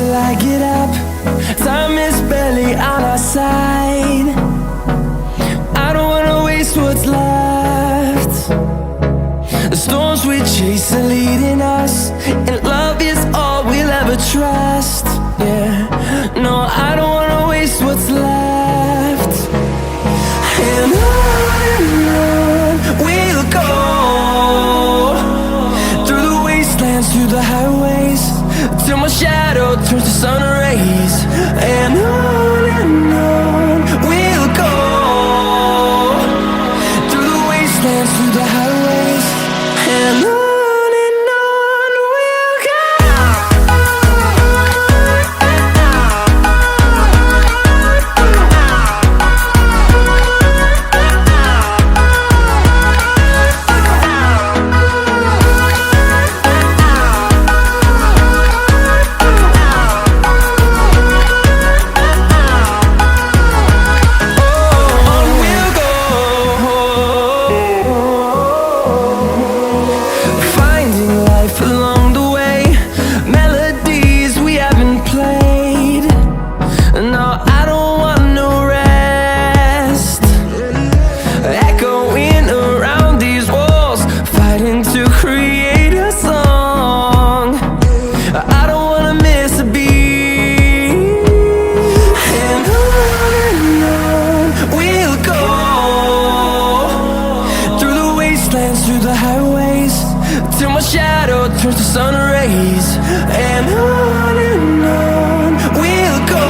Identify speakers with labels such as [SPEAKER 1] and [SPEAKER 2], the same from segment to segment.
[SPEAKER 1] till I get up. Time is barely on our side. I don't wanna waste what's left. The storms we chase are leading us, and love is all we'll ever trust. Yeah, no, I don't wanna waste what's left. And on we'll go, through the wastelands, through the highways, till my shadow turns to sun rays. And on we'll go, through the wastelands, through the highways, and on we'll go. Through the highways, till my shadow turns to sun rays. And on we'll go,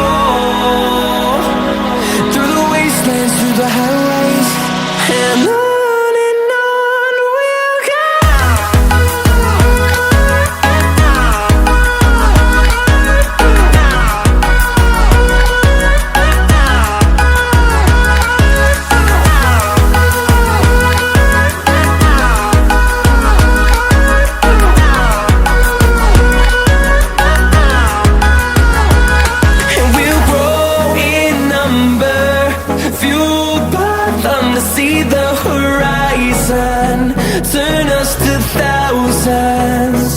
[SPEAKER 1] through the wastelands, through the highways, and on we'll go. See the horizon turn us to thousands,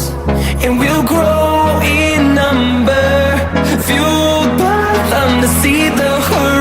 [SPEAKER 1] and we'll grow in number, fueled by them to see the horizon.